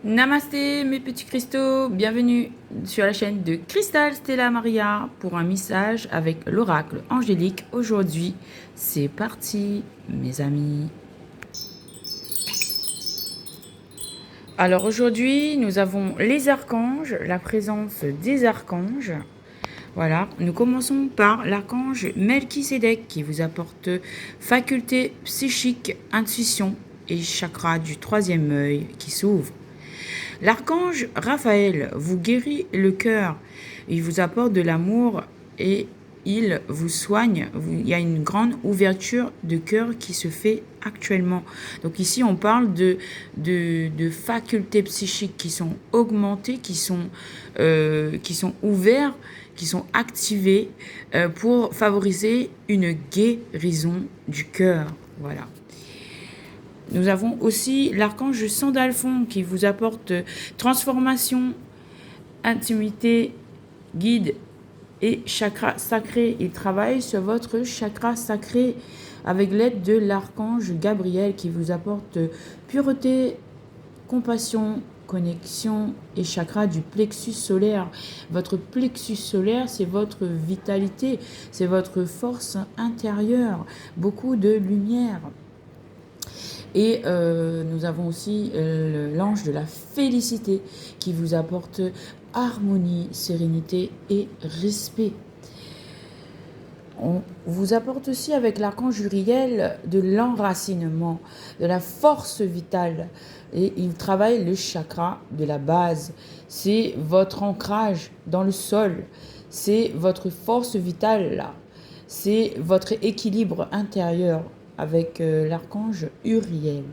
Namasté mes petits cristaux, bienvenue sur la chaîne de Cristal Stella Maria pour un message avec l'oracle angélique. Aujourd'hui, c'est parti mes amis. Alors aujourd'hui, nous avons les archanges, la présence des archanges. Voilà, nous commençons par l'archange Melchisédek qui vous apporte faculté psychique, intuition et chakra du troisième œil qui s'ouvre. L'archange Raphaël vous guérit le cœur, il vous apporte de l'amour et il vous soigne. Il y a une grande ouverture de cœur qui se fait actuellement. Donc ici, on parle de facultés psychiques qui sont augmentées, qui sont ouvertes, qui sont activées pour favoriser une guérison du cœur. Voilà. Nous avons aussi l'archange Sandalphon qui vous apporte transformation, intimité, guide et chakra sacré. Il travaille sur votre chakra sacré avec l'aide de l'archange Gabriel qui vous apporte pureté, compassion, connexion et chakra du plexus solaire. Votre plexus solaire, c'est votre vitalité, c'est votre force intérieure, beaucoup de lumière. Et nous avons aussi l'ange de la félicité qui vous apporte harmonie, sérénité et respect. On vous apporte aussi avec l'archange Uriel de l'enracinement, de la force vitale. Et il travaille le chakra de la base. C'est votre ancrage dans le sol. C'est votre force vitale là. C'est votre équilibre intérieur avec l'archange Uriel.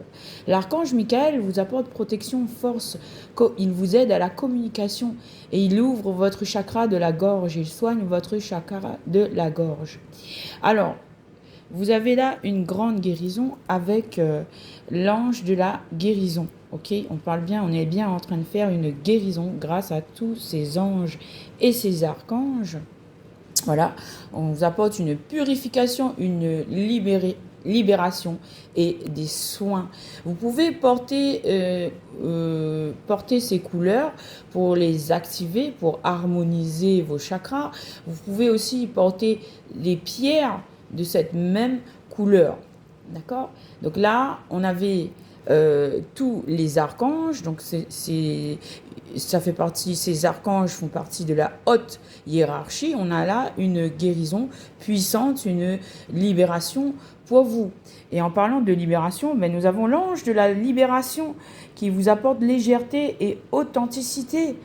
L'archange Michael vous apporte protection, force, il vous aide à la communication et il ouvre votre chakra de la gorge, il soigne votre chakra de la gorge. Alors, vous avez là une grande guérison avec l'ange de la guérison. Ok, on est bien en train de faire une guérison grâce à tous ces anges et ces archanges. Voilà, on vous apporte une purification, une libération et des soins. Vous pouvez porter ces couleurs pour les activer, pour harmoniser vos chakras. Vous pouvez aussi porter les pierres de cette même couleur. D'accord? Donc là, on avait tous les archanges, donc ça fait partie, ces archanges font partie de la haute hiérarchie. On a là une guérison puissante, une libération pour vous. Et en parlant de libération, nous avons l'ange de la libération qui vous apporte légèreté et authenticité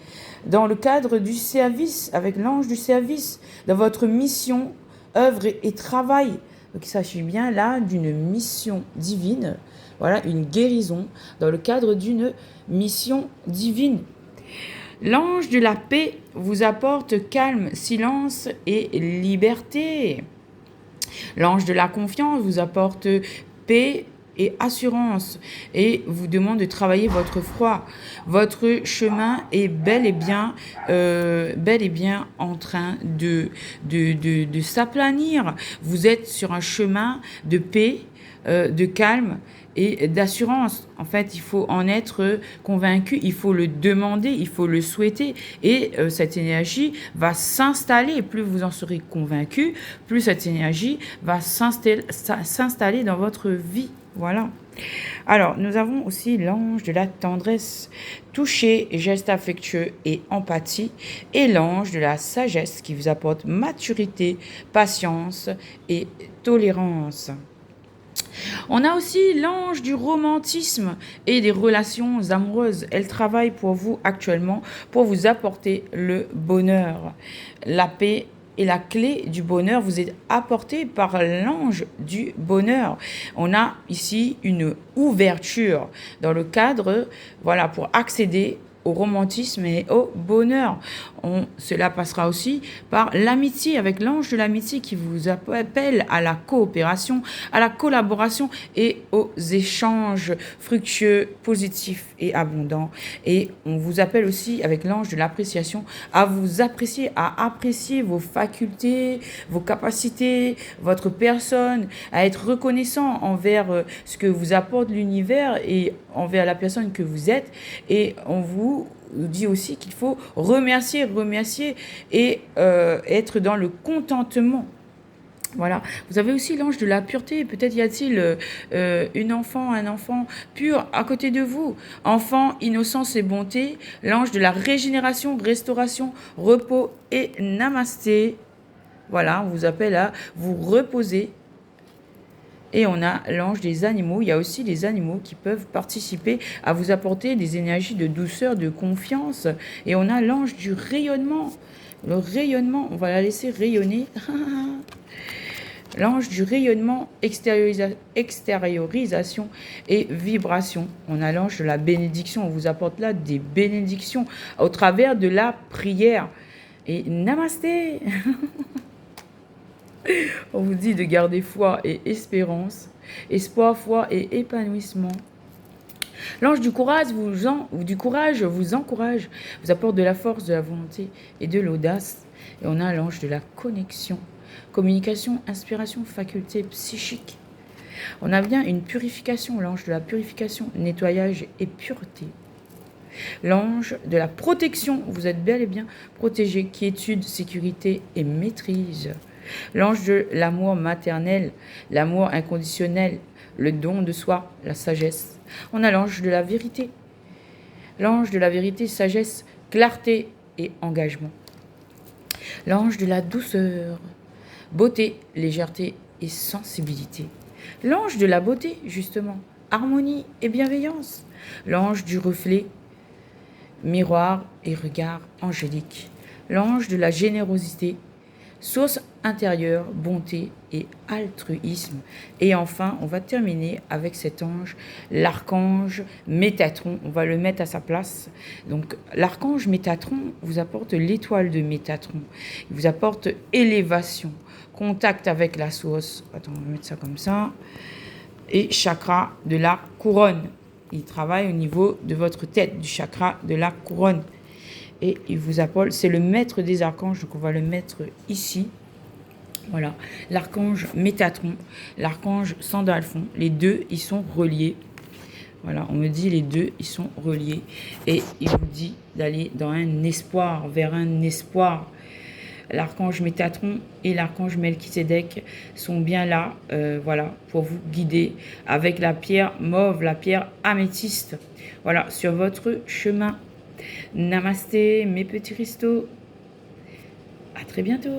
dans le cadre du service, avec l'ange du service, dans votre mission, œuvre et travail. Donc il s'agit bien là d'une mission divine. Voilà, une guérison dans le cadre d'une mission divine. L'ange de la paix vous apporte calme, silence et liberté. L'ange de la confiance vous apporte paix et assurance et vous demande de travailler votre foi. Votre chemin est bel et bien en train de s'aplanir. Vous êtes sur un chemin de paix, de calme et d'assurance. En fait, il faut en être convaincu, il faut le demander, il faut le souhaiter. Et cette énergie va s'installer. Plus vous en serez convaincu, plus cette énergie va s'installer dans votre vie. Voilà. Alors, nous avons aussi l'ange de la tendresse, toucher, geste affectueux et empathie, et l'ange de la sagesse qui vous apporte maturité, patience et tolérance. On a aussi l'ange du romantisme et des relations amoureuses. Elle travaille pour vous actuellement pour vous apporter le bonheur. La paix et la clé du bonheur vous est apportée par l'ange du bonheur. On a ici une ouverture dans le cadre, voilà, pour accéder au romantisme et au bonheur. Cela passera aussi par l'amitié, avec l'ange de l'amitié qui vous appelle à la coopération, à la collaboration et aux échanges fructueux, positifs et abondants. Et on vous appelle aussi avec l'ange de l'appréciation à vous apprécier, à apprécier vos facultés, vos capacités, votre personne, à être reconnaissant envers ce que vous apporte l'univers et envers la personne que vous êtes. Et on vous dit aussi qu'il faut remercier et être dans le contentement. Voilà. Vous avez aussi l'ange de la pureté. Peut-être y a-t-il un enfant pur à côté de vous. Enfant, innocence et bonté. L'ange de la régénération, restauration, repos et namasté. Voilà, on vous appelle à vous reposer. Et on a l'ange des animaux. Il y a aussi les animaux qui peuvent participer à vous apporter des énergies de douceur, de confiance. Et on a l'ange du rayonnement. Le rayonnement, on va la laisser rayonner. L'ange du rayonnement, extériorisation et vibration. On a l'ange de la bénédiction. On vous apporte là des bénédictions au travers de la prière. Et namasté. On vous dit de garder foi et espérance, espoir, foi et épanouissement. L'ange du courage vous encourage, vous apporte de la force, de la volonté et de l'audace. Et on a l'ange de la connexion, communication, inspiration, faculté psychique. On a bien une purification, l'ange de la purification, nettoyage et pureté. L'ange de la protection, vous êtes bel et bien protégé, quiétude, sécurité et maîtrise. L'ange de l'amour maternel, l'amour inconditionnel, le don de soi, la sagesse. On a l'ange de la vérité. L'ange de la vérité, sagesse, clarté et engagement. L'ange de la douceur, beauté, légèreté et sensibilité. L'ange de la beauté, justement, harmonie et bienveillance. L'ange du reflet, miroir et regard angélique. L'ange de la générosité, source intérieure, bonté et altruisme. Et enfin, on va terminer avec cet ange, l'archange Métatron. On va le mettre à sa place. Donc, l'archange Métatron vous apporte l'étoile de Métatron. Il vous apporte élévation, contact avec la source. Attends, on va mettre ça comme ça. Et chakra de la couronne. Il travaille au niveau de votre tête, du chakra de la couronne. Et il vous apporte, c'est le maître des archanges, donc on va le mettre ici. Voilà, l'archange Métatron, l'archange Sandalphon, les deux, ils sont reliés. Voilà, on me dit les deux, ils sont reliés. Et il vous dit d'aller dans un espoir, vers un espoir. L'archange Métatron et l'archange Melchisédek sont bien là, voilà, pour vous guider avec la pierre mauve, la pierre améthyste. Voilà, sur votre chemin. Namasté, mes petits restos. À très bientôt.